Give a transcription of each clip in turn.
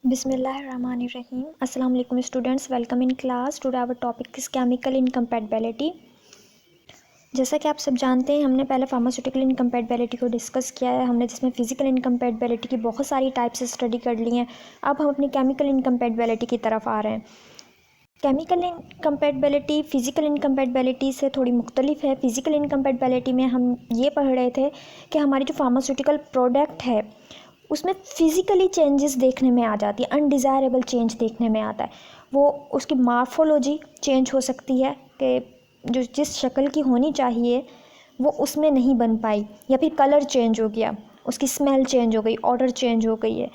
बिस्मिल्लाहिर्रहमानिर्रहीम। अस्सलाम वालेकुम students, welcome in class. Today our topic is chemical incompatibility. जैसा कि आप सब जानते हैं, हमने पहले फार्मास्यूटिकल इनकम्पैटिबिलिटी को डिस्कस किया है, हमने जिसमें फ़िज़िकल इनकम्पैटिबिलिटी की बहुत सारी टाइप्स स्टडी कर ली हैं। अब हम अपनी केमिकल इनकम्पैटिबिलिटी की तरफ आ रहे हैं। केमिकल इनकम्पैटिबिलिटी फ़िज़िकल इनकम्पैटिबिलिटी से थोड़ी मुख्तलिफ है। फ़िज़िकल इनकम्पैटिबिलिटी में हम ये पढ़ रहे थे कि हमारी जो फार्मास्यूटिकल प्रोडक्ट है उसमें फ़िज़िकली चेंजेस देखने में आ जाती है, अनडिज़ायरेबल चेंज देखने में आता है। वो उसकी मार्फोलॉजी चेंज हो सकती है कि जो जिस शक्ल की होनी चाहिए वो उसमें नहीं बन पाई, या फिर कलर चेंज हो गया, उसकी स्मेल चेंज हो गई, ऑर्डर चेंज हो गई है,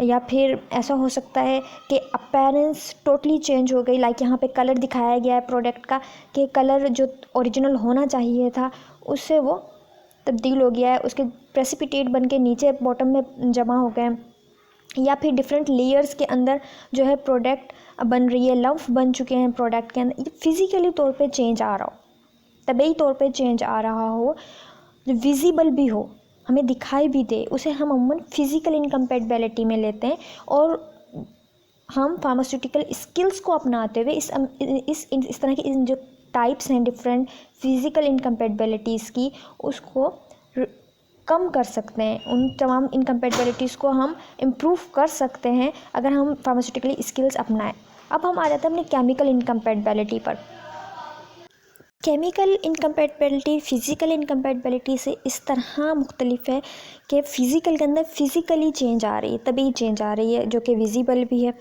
या फिर ऐसा हो सकता है कि अपीयरेंस टोटली चेंज हो गई। लाइक यहाँ पे कलर दिखाया गया है प्रोडक्ट का कि कलर जो ओरिजिनल होना चाहिए था उससे वो तब्दील हो गया है, उसके प्रेसिपिटेट बन के नीचे बॉटम में जमा हो गए, या फिर डिफरेंट लेयर्स के अंदर जो है प्रोडक्ट बन रही है, लम्फ बन चुके हैं प्रोडक्ट के अंदर। ये फिज़िकली तौर पे चेंज आ रहा हो, तबीई तौर पे चेंज आ रहा हो, जो विजिबल भी हो, हमें दिखाई भी दे, उसे हम अमूमन फिज़िकल इनकम्पैटिबिलिटी में लेते हैं। और हम फार्मास्यूटिकल स्किल्स को अपनाते हुए इस तरह की जो टाइप्स हैं डिफरेंट फिज़िकल इनकम्पैटिबिलिटीज़ की, उसको कम कर सकते हैं। उन तमाम इनकम्पैटिबिलिटीज़ को हम इम्प्रूव कर सकते हैं अगर हम फार्मास्यूटिकली स्किल्स अपनाएं। अब हम आ जाते हैं अपनी केमिकल इनकम्पैटिबिलिटी पर। केमिकल इनकम्पैटिबिलिटी फ़िज़िकल इनकम्पैटिबिलिटी से इस तरह मुख्तलिफ है कि फ़िज़िकल के अंदर फ़िज़िकली चेंज आ रही है, तभी चेंज आ रही है, जो कि विजिबल भी है।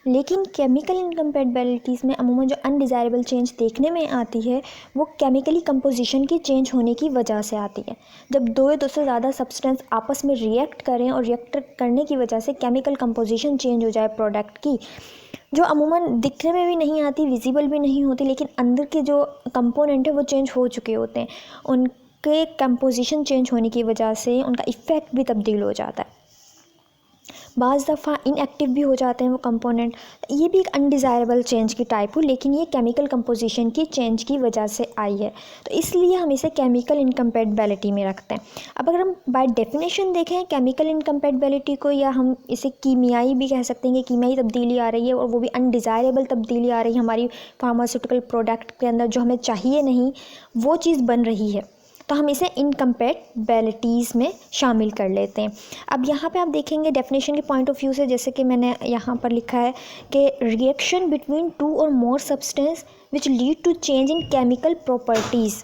लेकिन केमिकल इनकम्पैटिबिलिटीज़ में अमूमन जो अनडिज़ायरेबल चेंज देखने में आती है वो केमिकली कंपोजिशन की चेंज होने की वजह से आती है। जब दो या दो से ज़्यादा सब्सटेंस आपस में रिएक्ट करें और रिएक्ट करने की वजह से केमिकल कंपोजिशन चेंज हो जाए प्रोडक्ट की, जो अमूमन दिखने में भी नहीं आती, विजिबल भी नहीं होती, लेकिन अंदर के जो कंपोनेंट है वो चेंज हो चुके होते हैं, उनके कंपोजिशन चेंज होने की वजह से उनका इफ़ेक्ट भी तब्दील हो जाता है। बाज़ दफ़ा इनएक्टिव भी हो जाते हैं वो कंपोनेंट। ये भी एक अनडिज़ायरेबल चेंज की टाइप हो, लेकिन ये केमिकल कंपोजिशन की चेंज की वजह से आई है, तो इसलिए हम इसे केमिकल इनकम्पैटिबिलिटी में रखते हैं। अब अगर हम बाय डेफिनेशन देखें केमिकल इनकम्पैटिबिलिटी को, या हम इसे कीमियाई भी कह सकते हैं कि कीमियाई तब्दीली आ रही है, और वो भी अनडिज़ायरेबल तब्दीली आ रही है हमारी फार्मास्यूटिकल प्रोडक्ट के अंदर, जो हमें चाहिए नहीं वो चीज़ बन रही है, तो हम इसे इनकम्पैटिबिलिटीज़ में शामिल कर लेते हैं। अब यहाँ पे आप देखेंगे डेफिनेशन के पॉइंट ऑफ व्यू से, जैसे कि मैंने यहाँ पर लिखा है कि reaction between two or more substance which lead to change in chemical properties.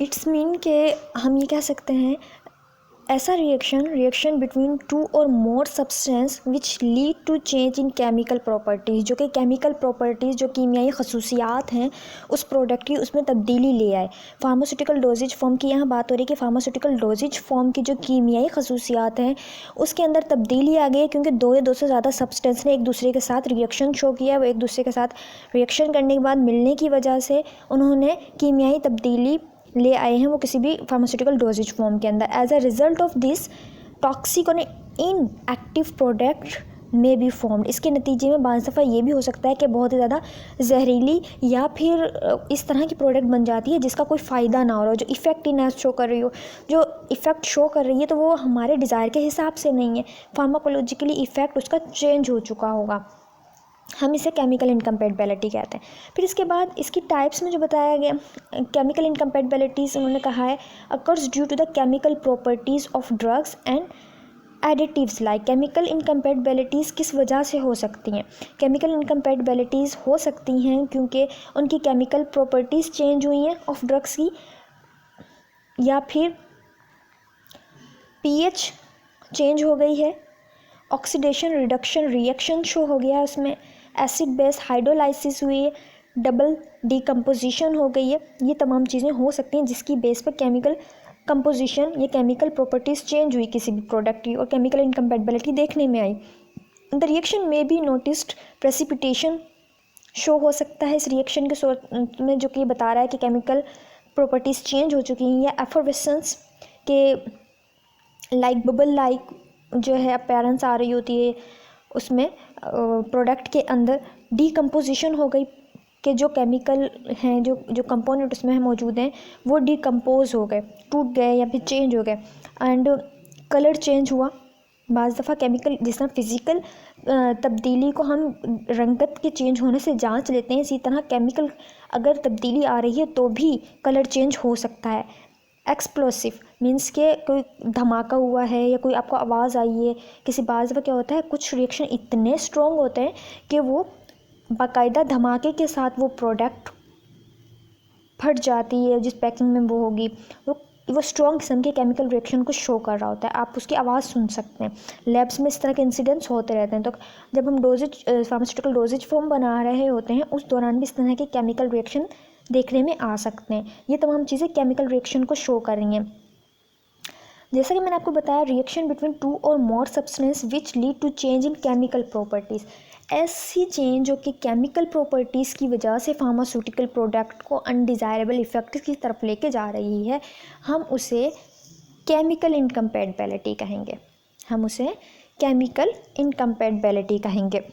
It's mean कि हम ये कह सकते हैं ऐसा reaction between two or more substance which lead to change in chemical properties, जो कि केमिकल प्रॉपर्टीज़, जो कीमियाई खसूसियात हैं उस प्रोडक्ट की, उसमें तब्दीली ले आए। फार्मास्यूटिकल डोजेज फॉर्म की यहाँ बात हो रही है कि फार्मास्यूटिकल डोजेज फॉर्म की जो कीमियाई खसूसियात हैं उसके अंदर तब्दीली आ गई, क्योंकि दो या दो से ज़्यादा सब्सटेंस ने एक दूसरे के साथ रिएक्शन शो किया। वो एक दूसरे के साथ रिएक्शन करने के बाद मिलने की वजह से उन्होंने कीमियाई तब्दीली ले आए हैं वो किसी भी फार्मास्यूटिकल डोजेज फॉर्म के अंदर। As a result of this toxic or inactive product में बी फॉर्म्ड। इसके नतीजे में बाज़ दफ़ा ये भी हो सकता है कि बहुत ही ज़्यादा जहरीली या फिर इस तरह की प्रोडक्ट बन जाती है जिसका कोई फ़ायदा ना हो रहा हो, जो इफ़ेक्टिवनेस शो कर रही हो, जो इफ़ेक्ट शो कर रही है तो वो हमारे डिज़ायर के हिसाब से नहीं है, फार्माकोलॉजिकली इफ़ेक्ट उसका चेंज हो चुका होगा। हम इसे केमिकल इनकम्पैटिबिलिटी कहते हैं। फिर इसके बाद इसकी टाइप्स में जो बताया गया केमिकल इनकम्पैटिबिलिटीज़, उन्होंने कहा है occurs due to the chemical properties of drugs and additives. Like chemical incompatibilities किस वजह से हो सकती हैं? केमिकल इनकम्पैटिबिलिटीज़ हो सकती हैं क्योंकि उनकी केमिकल प्रॉपर्टीज़ चेंज हुई हैं ऑफ ड्रग्स की, या फिर पीएच चेंज हो गई है, ऑक्सीडेशन रिडक्शन रिएक्शन शो हो गया है उसमें, एसिड बेस हाइड्रोलाइसिस हुई है, डबल डिकम्पोजिशन हो गई है। ये तमाम चीज़ें हो सकती हैं जिसकी बेस पर केमिकल कंपोजिशन या केमिकल प्रॉपर्टीज़ चेंज हुई किसी भी प्रोडक्ट की और केमिकल इनकम्पैटिबिलिटी देखने में आई। द रिएक्शन में बी नोटिस्ड प्रेसिपिटेशन शो हो सकता है इस रिएक्शन के सोर्स में, जो कि बता रहा है कि केमिकल प्रॉपर्टीज़ चेंज हो चुकी हैं, या एफर्वेसेंस के लाइक बबल लाइक जो है अपीयरेंस आ रही होती है उसमें प्रोडक्ट के अंदर। डीकम्पोजिशन हो गई कि जो केमिकल हैं, जो कंपोनेंट उसमें मौजूद हैं वो डीकम्पोज हो गए, टूट गए या फिर चेंज हो गए। एंड कलर चेंज हुआ, बाज़ दफ़ा केमिकल, जिस तरह फिज़िकल तब्दीली को हम रंगत के चेंज होने से जांच लेते हैं, इसी तरह केमिकल अगर तब्दीली आ रही है तो भी कलर चेंज हो सकता है। एक्सप्लोसिव मीन्स के कोई धमाका हुआ है या कोई आपको आवाज़ आई है किसी, बाज़ दफ़ा क्या होता है कुछ रिएक्शन इतने स्ट्रॉन्ग होते हैं कि वो बाकायदा धमाके के साथ वो प्रोडक्ट फट जाती है, जिस पैकिंग में वो होगी वो स्ट्रॉन्ग किस्म के केमिकल रिएक्शन को शो कर रहा होता है, आप उसकी आवाज़ सुन सकते हैं। लैब्स में इस तरह के इंसिडेंट्स होते रहते हैं। तो जब हम फार्मास्यूटिकल डोजेज फॉर्म बना रहे होते हैं उस दौरान भी इस तरह के केमिकल रिएक्शन देखने में आ सकते हैं। ये तमाम चीज़ें केमिकल रिएक्शन को शो कर रही हैं। जैसा कि मैंने आपको बताया, reaction between 2 or more substance which lead to change in chemical properties, ऐसी चेंज जो कि केमिकल प्रॉपर्टीज़ की वजह से फार्मास्यूटिकल प्रोडक्ट को अनडिज़ायरेबल इफ़ेक्ट की तरफ लेके जा रही है, हम उसे केमिकल इनकम्पैटिबिलिटी कहेंगे। हम उसे केमिकल इनकम्पैटिबिलिटी कहेंगे।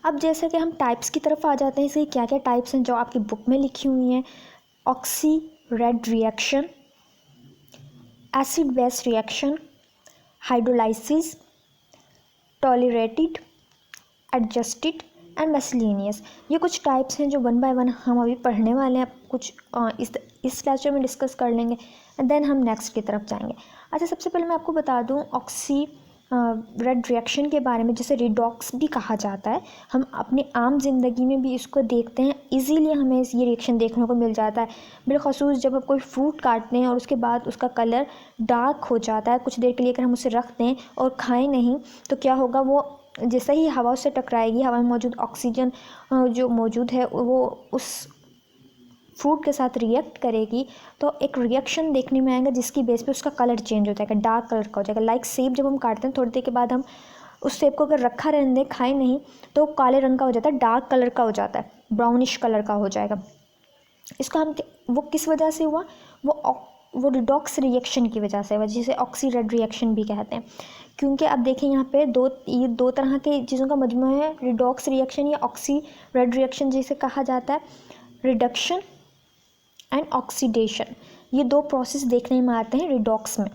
अब जैसे कि हम टाइप्स की तरफ आ जाते हैं, इसके क्या क्या टाइप्स हैं जो आपकी बुक में लिखी हुई हैं। Oxy red reaction, acid base reaction, hydrolysis, tolerated, adjusted and miscellaneous. ये कुछ टाइप्स हैं जो वन बाय वन हम अभी पढ़ने वाले हैं। कुछ इस लेक्चर में डिस्कस कर लेंगे एंड देन हम नेक्स्ट की तरफ जाएंगे। अच्छा, सबसे पहले मैं आपको बता दूं ऑक्सी रेड रिएक्शन के बारे में, जिसे रिडॉक्स भी कहा जाता है। हम अपनी आम जिंदगी में भी इसको देखते हैं, इजीली हमें ये रिएक्शन देखने को मिल जाता है। बिलखसूस जब हम कोई फ्रूट काटते हैं और उसके बाद उसका कलर डार्क हो जाता है, कुछ देर के लिए अगर हम उसे रख दें और खाएं नहीं तो क्या होगा, वो जैसे ही हवा उससे टकराएगी, हवा में मौजूद ऑक्सीजन जो मौजूद है वो उस फ्रूट के साथ रिएक्ट करेगी, तो एक रिएक्शन देखने में आएगा जिसकी बेस पे उसका कलर चेंज हो जाएगा, डार्क कलर का हो जाएगा। लाइक सेब जब हम काटते हैं, थोड़ी देर के बाद हम उस सेब को अगर रखा रहने दें, खाएं नहीं, तो काले रंग का हो जाता है, डार्क कलर का हो जाता है, ब्राउनिश कलर का हो जाएगा। इसको हम, वो किस वजह से हुआ, वो रिडॉक्स रिएक्शन की वजह से हुआ, जिसे ऑक्सी रेड रिएक्शन भी कहते हैं। क्योंकि अब देखें यहाँ पे ये दो तरह के चीज़ों का मजमूआ है, रिडॉक्स रिएक्शन या ऑक्सी रेड रिएक्शन जिसे कहा जाता है। रिडक्शन एंड ऑक्सीडेशन, ये दो प्रोसेस देखने में आते हैं रिडॉक्स में,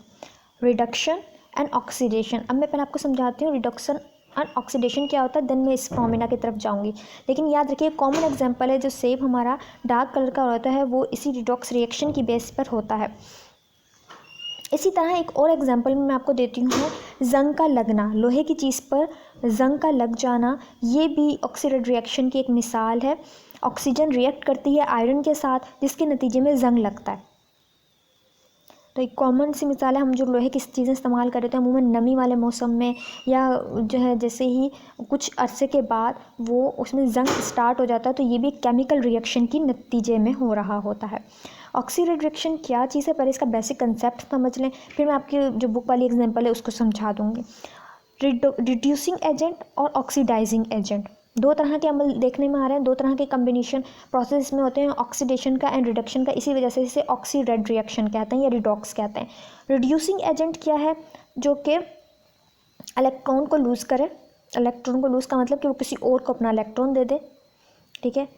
रिडक्शन एंड ऑक्सीडेशन। अब मैं पहले आपको समझाती हूँ रिडक्शन एंड ऑक्सीडेशन क्या होता है, देन मैं इस फॉर्मूला की तरफ जाऊँगी। लेकिन याद रखिए, कॉमन एग्जांपल है जो सेब हमारा डार्क कलर का होता है, वो इसी रिडॉक्स रिएक्शन की बेस पर होता है। इसी तरह एक और एग्जांपल मैं आपको देती हूँ, जंग का लगना, लोहे की चीज़ पर जंग का लग जाना, ये भी ऑक्सीडेड रिएक्शन की एक मिसाल है। ऑक्सीजन रिएक्ट करती है आयरन के साथ, जिसके नतीजे में जंग लगता है। तो एक कॉमन सी मिसाल है, हम जो लोहे की चीज़ें इस्तेमाल कर रहे थे अमूमन नमी वाले मौसम में, या जो है जैसे ही कुछ अरसे के बाद वो उसमें जंग स्टार्ट हो जाता है, तो ये भी केमिकल रिएक्शन की नतीजे में हो रहा होता है। ऑक्सीडेड रिएक्शन क्या चीज़ है, पहले इसका बेसिक कंसेप्ट समझ लें, फिर मैं आपकी जो बुक वाली एग्जांपल है उसको समझा दूँगी। रिड्यूसिंग एजेंट और ऑक्सीडाइजिंग एजेंट, दो तरह के अमल देखने में आ रहे हैं, दो तरह के कम्बिनेशन प्रोसेस में होते हैं, ऑक्सीडेशन का एंड रिडक्शन का। इसी वजह से इसे ऑक्सी रेड रिएक्शन कहते हैं या रिडॉक्स कहते हैं। रिड्यूसिंग एजेंट क्या है, जो कि इलेक्ट्रॉन को लूज़ करे। इलेक्ट्रॉन को लूज़ का मतलब कि वो किसी और को अपना इलेक्ट्रॉन दे दे, ठीक है।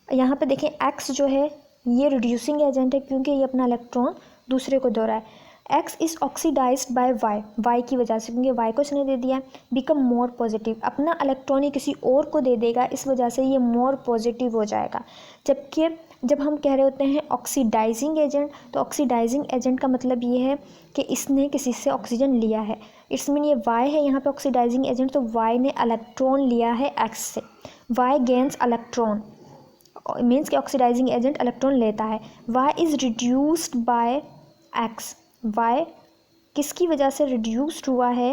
यहाँ पे देखें एक्स जो है ये रिड्यूसिंग एजेंट है, क्योंकि ये अपना इलेक्ट्रॉन दूसरे को दे रहा है। X is oxidized by Y, Y की वजह से, क्योंकि वाई को इसने दे दिया। बिकम मोर पॉजिटिव, अपना इलेक्ट्रॉन ही किसी और को दे देगा, इस वजह से ये मोर पॉजिटिव हो जाएगा। जबकि जब हम कह रहे होते हैं ऑक्सीडाइजिंग एजेंट, तो ऑक्सीडाइजिंग एजेंट का मतलब ये है कि इसने किसी से ऑक्सीजन लिया है। इट्स मीन ये वाई है यहाँ पे ऑक्सीडाइजिंग एजेंट, तो वाई ने इलेक्ट्रॉन लिया है एक्स से। वाई गेन्स इलेक्ट्रॉन, मीन्स कि ऑक्सीडाइजिंग एजेंट इलेक्ट्रॉन लेता है। Y is reduced by X, Y किसकी वजह से रिड्यूस्ड हुआ है,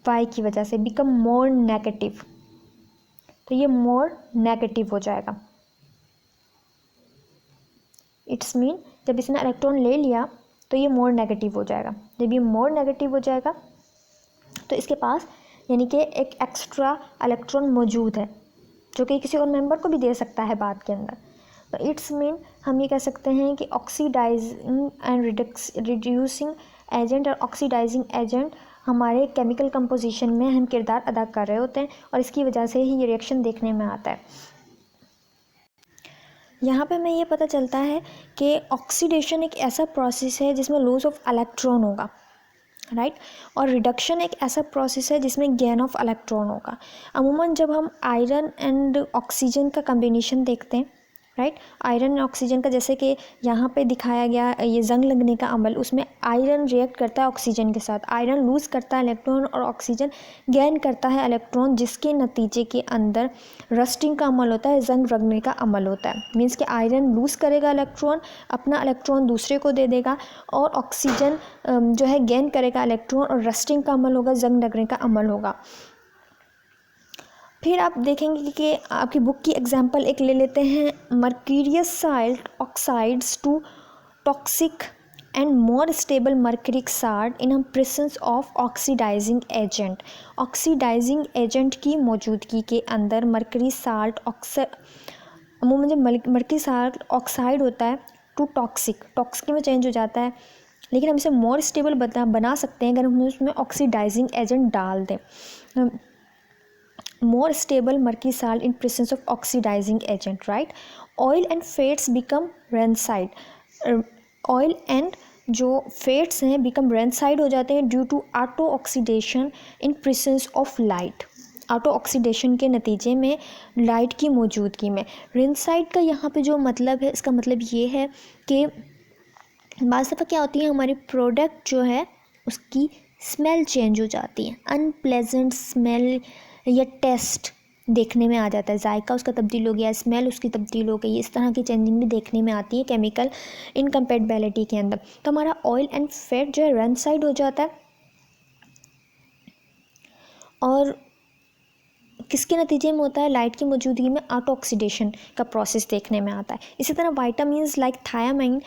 वाई की वजह से। बिकम मोर नेगेटिव, तो ये मोर नेगेटिव हो जाएगा। इट्स मीन जब इसने इलेक्ट्रॉन ले लिया तो ये मोर नेगेटिव हो जाएगा। जब ये मोर नेगेटिव हो जाएगा तो इसके पास यानी कि एक एक्स्ट्रा इलेक्ट्रॉन मौजूद है, जो कि किसी और मेंबर को भी दे सकता है बाद के अंदर। तो इट्स मीन हम ये कह सकते हैं कि ऑक्सीडाइजिंग एंड रिड्यूसिंग एजेंट और ऑक्सीडाइजिंग एजेंट हमारे केमिकल कंपोजिशन में अहम किरदार अदा कर रहे होते हैं, और इसकी वजह से ही ये रिएक्शन देखने में आता है। यहाँ पे हमें ये पता चलता है कि ऑक्सीडेशन एक ऐसा प्रोसेस है जिसमें लॉस ऑफ इलेक्ट्रॉन होगा, राइट, और रिडक्शन एक ऐसा प्रोसेस है जिसमें गेन ऑफ इलेक्ट्रॉन होगा। अमूमन जब हम आयरन एंड ऑक्सीजन का कम्बिनेशन देखते हैं, राइट, आयरन एंड ऑक्सीजन का, जैसे कि यहाँ पे दिखाया गया ये जंग लगने का अमल, उसमें आयरन रिएक्ट करता है ऑक्सीजन के साथ, आयरन लूज़ करता है इलेक्ट्रॉन और ऑक्सीजन गेन करता है इलेक्ट्रॉन, जिसके नतीजे के अंदर रस्टिंग का अमल होता है, जंग लगने का अमल होता है। मीन्स कि आयरन लूज़ करेगा इलेक्ट्रॉन, अपना इलेक्ट्रॉन दूसरे को दे देगा, और ऑक्सीजन जो है गेन करेगा इलेक्ट्रॉन, और रस्टिंग का अमल होगा, जंग लगने का अमल होगा। फिर आप देखेंगे कि आपकी बुक की एग्जांपल एक ले लेते हैं, mercurous salt oxides to toxic and more stable mercuric salt in presence of oxidizing agent. Oxidizing agent की मौजूदगी के अंदर मर्क्यूरी साल्ट अमूमन जब मर्क्यूरी साल्ट ऑक्साइड होता है टू टॉक्सिक में चेंज हो जाता है, लेकिन हम इसे मोर स्टेबल बना सकते हैं अगर हम उसमें ऑक्सीडाइजिंग एजेंट डाल दें। more stable murky salt in presence of oxidizing agent, right? Oil and fats become rancid. Oil and जो fats हैं become rancid हो जाते हैं due to auto oxidation in presence of light. Auto oxidation के नतीजे में लाइट की मौजूदगी में। रेंसाइड का यहाँ पे जो मतलब है, इसका मतलब ये है कि बाज़ दफ़ा क्या होती है, हमारी प्रोडक्ट जो है उसकी स्मेल चेंज हो जाती है, अनप्लेजेंट स्मेल या टेस्ट देखने में आ जाता है, जायका उसका तब्दील हो गया, स्मेल उसकी तब्दील हो गई, इस तरह की चेंजिंग भी देखने में आती है केमिकल इनकम्पैटिबिलिटी के अंदर। तो हमारा ऑयल एंड फैट जो है रेंसाइड हो जाता है, और किसके नतीजे में होता है, लाइट की मौजूदगी में ऑटो ऑक्सीडेशन का प्रोसेस देखने में आता है। इसी तरह वाइटामिन्स लाइक थायामाइन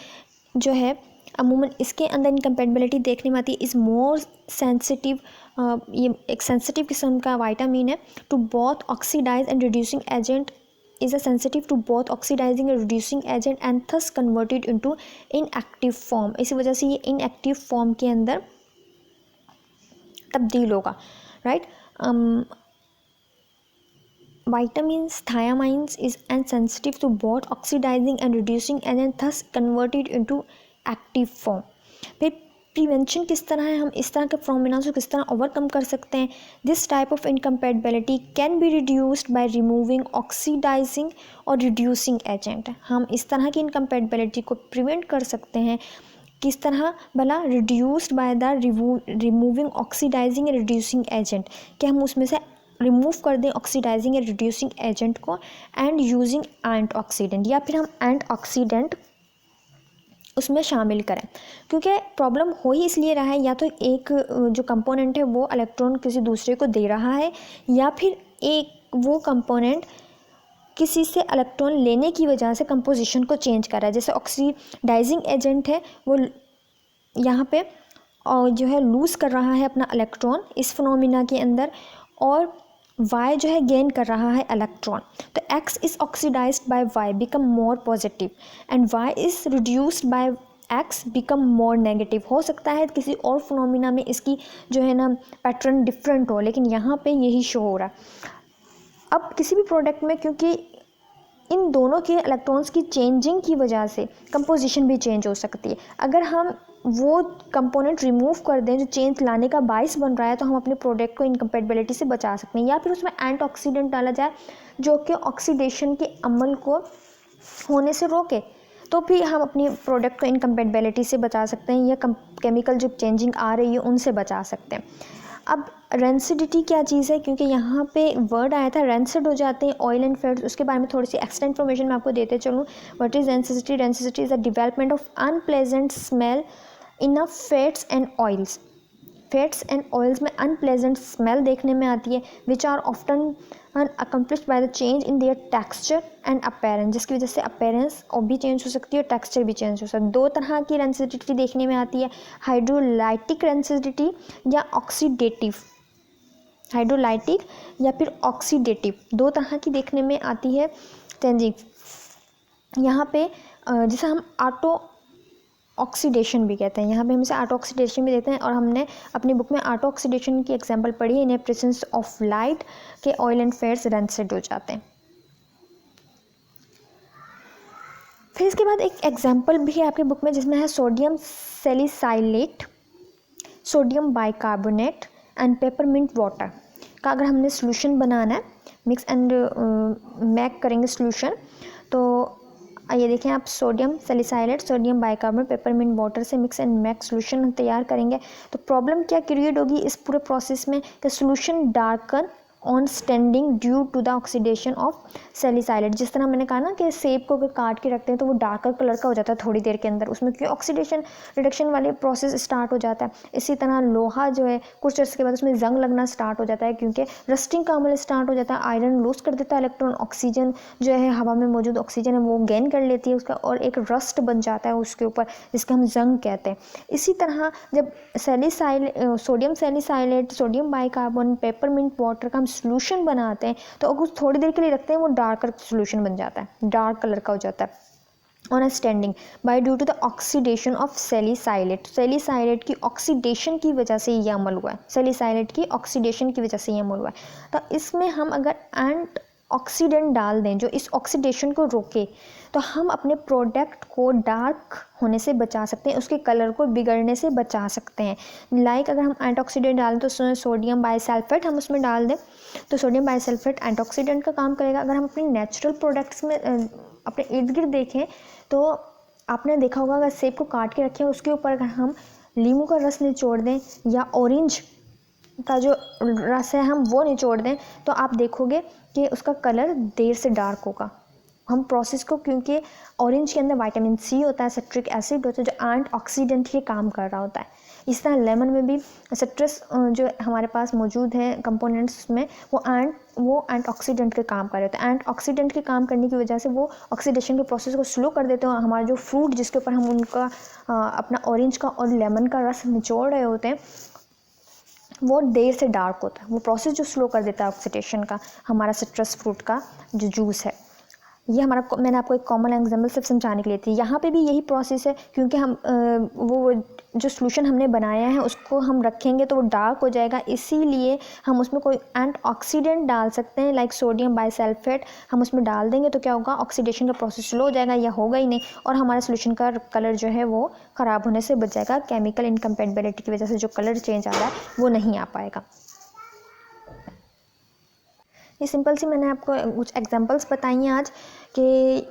जो है अमूमन इसके अंदर इनकम्पैटिबिलिटी देखने में आती है, इज़ मोर सेंसिटिव, ये एक सेंसिटिव किस्म का वाइटामिन है, to both oxidize and reducing agent, is a sensitive to both oxidizing and reducing agent and thus converted into inactive form. इसी वजह से ये इनएक्टिव फॉर्म के अंदर तब्दील होगा, right. Vitamins thiamines is insensitive to both oxidizing and reducing agent, thus converted into active form. फिर prevention किस तरह है, हम इस तरह के फिनोमेना को किस तरह ओवरकम कर सकते हैं। This type of incompatibility can be reduced by removing oxidizing or reducing agent. हम इस तरह की इनकम्पैटिबिलिटी को प्रिवेंट कर सकते हैं, किस तरह भला, reduced by the removing oxidizing and reducing agent, कि हम उसमें से रिमूव कर दें ऑक्सीडाइजिंग या रिड्यूसिंग एजेंट को, एंड यूजिंग एंटीऑक्सीडेंट, या फिर हम एंटीऑक्सीडेंट उसमें शामिल करें। क्योंकि प्रॉब्लम हो ही इसलिए रहा है, या तो एक जो कंपोनेंट है वो इलेक्ट्रॉन किसी दूसरे को दे रहा है, या फिर एक वो कंपोनेंट किसी से इलेक्ट्रॉन लेने की वजह से कंपोजिशन को चेंज कर रहा है। जैसे ऑक्सीडाइजिंग एजेंट है वो यहाँ पे और जो है लूज़ कर रहा है अपना इलेक्ट्रॉन इस फिनोमेना के अंदर, और Y जो है गेन कर रहा है इलेक्ट्रॉन। तो X is oxidized by Y become more positive, and Y is reduced by X become more negative. हो सकता है किसी और फिनोमेना में इसकी जो है ना पैटर्न डिफरेंट हो, लेकिन यहाँ पे यही शो हो रहा है। अब किसी भी प्रोडक्ट में, क्योंकि इन दोनों के इलेक्ट्रॉन्स की चेंजिंग की वजह से कंपोजिशन भी चेंज हो सकती है। अगर हम वो कंपोनेंट रिमूव कर दें जो चेंज लाने का बाइस बन रहा है, तो हम अपने प्रोडक्ट को इनकम्पैटिबिलिटी से बचा सकते हैं, या फिर उसमें एंटीऑक्सीडेंट डाला जाए जो कि ऑक्सीडेशन के अमल को होने से रोके, तो भी हम अपनी प्रोडक्ट को इनकम्पैटिबिलिटी से बचा सकते हैं, या केमिकल जो चेंजिंग आ रही है उनसे बचा सकते हैं। अब रेंसिडिटी क्या चीज़ है, क्योंकि यहाँ पे वर्ड आया था रेंसिड हो जाते हैं ऑयल एंड फैट्स, उसके बारे में थोड़ी सी एक्स्ट्रा इन्फॉर्मेशन मैं आपको देते चलूँ। What is rancidity? Rancidity is the development of unpleasant smell in a fats and oils. Fats and oils में अनप्लेजेंट स्मेल देखने में आती है, which are often accomplished by the change in their texture and appearance, जिसकी वजह से appearance और भी चेंज हो सकती है और टेक्सचर भी चेंज हो सकता है। दो तरह की रेंसिडिटी देखने में आती है, हाइड्रोलाइटिक रेंसिडिटी या ऑक्सीडेटिव। हाइड्रोलाइटिक या फिर ऑक्सीडेटिव, दो तरह की देखने में आती है चेंजिंग। यहाँ पे जिसे हम ऑटो ऑक्सीडेशन भी कहते हैं, यहाँ पे हम इसे ऑटो ऑक्सीडेशन भी देते हैं, और हमने अपनी बुक में ऑटो ऑक्सीडेशन की एग्जांपल पढ़ी है, इन प्रेजेंस ऑफ लाइट के ऑयल एंड फैट्स रेंसिड हो जाते हैं। फिर इसके बाद एक एग्जाम्पल भी है आपके बुक में जिसमें है sodium salicylate, sodium bicarbonate and peppermint water का अगर हमने सोल्यूशन बनाना है, मिक्स एंड मैक करेंगे सोल्यूशन, तो ये देखें आप sodium salicylate, sodium bicarbonate, peppermint water से मिक्स एंड मैक सोल्यूशन तैयार करेंगे। तो प्रॉब्लम क्या क्रिएट होगी इस पूरे प्रोसेस में कि solution darken on standing due to the oxidation of salicylate. जिस तरह मैंने कहा ना कि सेब को अगर काट के रखते हैं तो वो डार्कर कलर का हो जाता है थोड़ी देर के अंदर, उसमें क्योंकि ऑक्सीडेशन रिडक्शन वाले प्रोसेस स्टार्ट हो जाता है। इसी तरह लोहा जो है कुछ अर्से के बाद उसमें जंग लगना स्टार्ट हो जाता है क्योंकि रस्टिंग का अमल स्टार्ट हो जाता है। आयरन लूज कर देता है इलेक्ट्रॉन, ऑक्सीजन जो है हवा में मौजूद ऑक्सीजन है वो गेन कर लेती है उसका, और एक रस्ट बन जाता है उसके ऊपर जिसका हम जंग कहते हैं। इसी तरह जब sodium salicylate, sodium bicarbonate, peppermint water का हम सोल्यूशन बनाते हैं तो अगर थोड़ी देर के लिए रखते हैं वो डार्कर सोल्यूशन बन जाता है, डार्क कलर का हो जाता है on a standing by due to the oxidation of salicylate. Salicylate की ऑक्सीडेशन की वजह से ये अमल हुआ है, सैलिसाइलेट की ऑक्सीडेशन की वजह से ये अमल हुआ है। तो इसमें हम अगर एंट ऑक्सीडेंट डाल दें जो इस ऑक्सीडेशन को रोके तो हम अपने प्रोडक्ट को डार्क होने से बचा सकते हैं, उसके कलर को बिगड़ने से बचा सकते हैं। लाइक अगर हम एंटीऑक्सीडेंट डालें तो सोडियम बाइसल्फेट हम उसमें डाल दें तो सोडियम बाइसल्फेट एंटीऑक्सीडेंट का काम करेगा। अगर हम अपने नेचुरल प्रोडक्ट्स में अपने इर्द गिर्द देखें तो आपने देखा होगा अगर सेब को काट के रखें उसके ऊपर अगर हम नींबू का रस निचोड़ दें या ऑरेंज का जो रस है हम वो निचोड़ दें तो आप देखोगे कि उसका कलर देर से डार्क होगा। हम प्रोसेस को, क्योंकि ऑरेंज के अंदर विटामिन सी होता है, सिट्रिक एसिड होता है जो एंटी ऑक्सीडेंट के काम कर रहा होता है। इस तरह लेमन में भी सिट्रस जो हमारे पास मौजूद है कंपोनेंट्स में वो एंटी ऑक्सीडेंट के काम कर रहे होते हैं। एंटी ऑक्सीडेंट के काम करने की वजह से वो ऑक्सीडेशन के प्रोसेस को स्लो कर देते हैं। हमारा जो फ्रूट जिसके ऊपर हम उनका अपना ऑरेंज का और लेमन का रस निचोड़ रहे होते हैं वो देर से डार्क होता है। वो प्रोसेस जो स्लो कर देता है ऑक्सीडेशन का हमारा सिट्रस फ्रूट का जो जूस है। ये मैंने आपको एक कॉमन एग्जांपल सिर्फ समझाने के लिए थी। यहाँ पे भी यही प्रोसेस है क्योंकि हम वो जो सोल्यूशन हमने बनाया है उसको हम रखेंगे तो वो डार्क हो जाएगा, इसीलिए हम उसमें कोई एंटीऑक्सीडेंट डाल सकते हैं लाइक सोडियम बाइसल्फेट हम उसमें डाल देंगे तो क्या होगा, ऑक्सीडेशन का प्रोसेस स्लो हो जाएगा या होगा ही नहीं और हमारे सोल्यूशन का कलर जो है वो ख़राब होने से बच जाएगा। केमिकल इनकम्पैटिबिलिटी की वजह से जो कलर चेंज आ रहा है वो नहीं आ पाएगा। ये सिंपल सी मैंने आपको कुछ एग्जांपल्स बताई हैं आज कि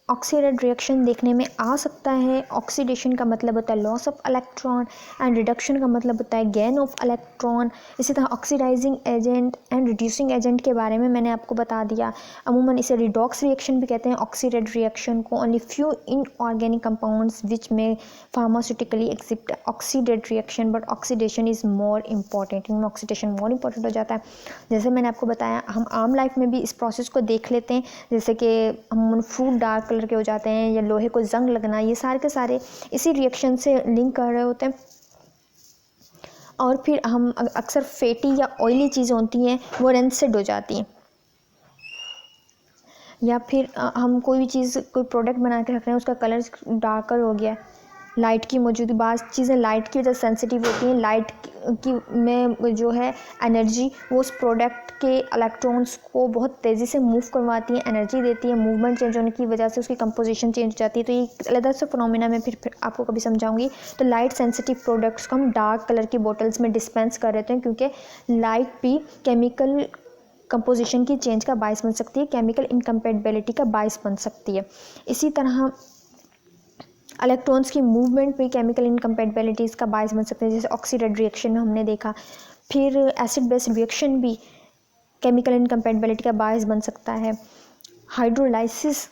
ऑक्सीडेड रिएक्शन देखने में आ सकता है। ऑक्सीडेशन का मतलब होता है loss of electron and reduction का मतलब होता है गेन ऑफ इलेक्ट्रॉन। इसी तरह oxidizing agent and reducing agent के बारे में मैंने आपको बता दिया। अमूमन इसे रिडॉक्स रिएक्शन भी कहते हैं ऑक्सीडेड रिएक्शन को। Only few inorganic compounds which में pharmaceutically accept oxidised reaction but oxidation is more important. इनमें ऑक्सीडेशन मोर इम्पॉर्टेंट हो जाता है। जैसे मैंने आपको बताया हम आम लाइफ में भी इस प्रोसेस को देख लेते हैं, जैसे कि हम फ्रूट डार्क कलर के हो जाते हैं या लोहे को जंग लगना, ये सारे के सारे इसी रिएक्शन से लिंक कर रहे होते हैं। और फिर हम अक्सर फैटी या ऑयली चीज़ें होती हैं वो रेंसिड हो जाती हैं, या फिर हम कोई भी चीज़ कोई प्रोडक्ट बना के रख रहे हैं उसका कलर डार्कर हो गया है। लाइट की मौजूदगी, बाज़ चीज़ें लाइट की वजह से सेंसिटिव होती हैं। लाइट की में जो है एनर्जी वो उस प्रोडक्ट के इलेक्ट्रॉन्स को बहुत तेज़ी से मूव करवाती है, एनर्जी देती है। मूवमेंट चेंज होने की वजह से उसकी कंपोजिशन चेंज हो जाती है। तो ये अलग से फिनोमेना में फिर आपको कभी समझाऊंगी। तो लाइट सेंसिटिव प्रोडक्ट्स को हम डार्क कलर की बोटल्स में डिस्पेंस कर रहे हैं क्योंकि लाइट भी केमिकल कंपोजिशन की चेंज का बायस बन सकती है, केमिकल इनकम्पैटिबिलिटी का बायस बन सकती है। इसी तरह इलेक्ट्रॉन्स की मूवमेंट भी केमिकल इनकम्पैटिबिलिटीज़ का बायस बन सकते हैं, जैसे ऑक्सीडेड रिएक्शन में हमने देखा। फिर एसिड बेस रिएक्शन भी केमिकल इनकम्पैटिबिलिटी का बायस बन सकता है। हाइड्रोलाइसिस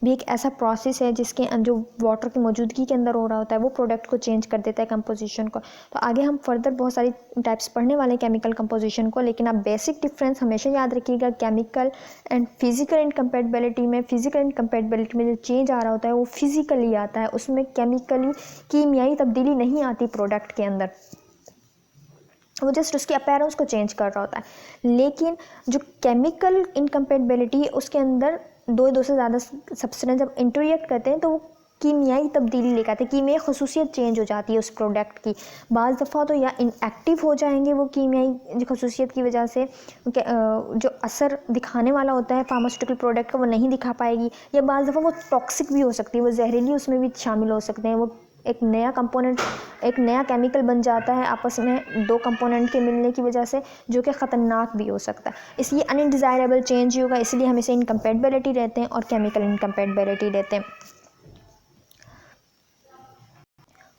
भी एक ऐसा प्रोसेस है जिसके जो वाटर की मौजूदगी के अंदर हो रहा होता है वो प्रोडक्ट को चेंज कर देता है कंपोजिशन को। तो आगे हम फर्दर बहुत सारी टाइप्स पढ़ने वाले हैं केमिकल कंपोजिशन को, लेकिन आप बेसिक डिफरेंस हमेशा याद रखिएगा केमिकल एंड फिजिकल इनकम्पैटिबिलिटी में। फिजिकल इनकम्पैटिबिलिटी में जो चेंज आ रहा होता है वो फिजिकली आता है, उसमें केमिकली कीमियाई तब्दीली नहीं आती प्रोडक्ट के अंदर, वो जस्ट उसकी अपीयरेंस को चेंज कर रहा होता है। लेकिन जो केमिकल इनकम्पैटिबिलिटी है उसके अंदर दो से ज़्यादा सब्सटेंस जब इंटररिएक्ट करते हैं तो वो कीमियाई तब्दीली लेकर आते हैं, कीमियाई खसूसियत चेंज हो जाती है उस प्रोडक्ट की। बाज़ दफ़ा तो या इनएक्टिव हो जाएंगे वो कीमियाई खसूसियत की वजह से, जो असर दिखाने वाला होता है फार्मास्यूटिकल प्रोडक्ट का वो नहीं दिखा पाएगी, या बाज़ दफ़ा वो टॉक्सिक भी हो सकती है, वो जहरीली उसमें भी शामिल हो सकते हैं। वो एक नया कंपोनेंट, एक नया केमिकल बन जाता है आपस में दो कंपोनेंट के मिलने की वजह से, जो कि ख़तरनाक भी हो सकता है। इसलिए अनडिज़ायरेबल चेंज ही होगा, इसलिए हम इसे इनकम्पैटिबिलिटी रहते हैं और केमिकल इनकम्पैटिबिलिटी रहते हैं।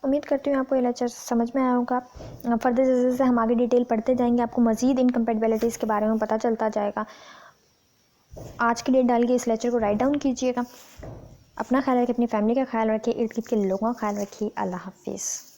उम्मीद करती हूँ आपको ये लेक्चर समझ में आया होगा। फर्दर जैसे जैसे हम आगे डिटेल पढ़ते जाएंगे आपको मज़ीद इनकम्पैटिबिलिटीज़ के बारे में पता चलता जाएगा। आज की डेट डाल के इस लेक्चर को राइट डाउन कीजिएगा। अपना ख्याल रखिए, अपनी फैमिली का ख्याल रखिए, इर्द गिर्द के लोगों का ख्याल रखिए। अल्लाह हाफिज़।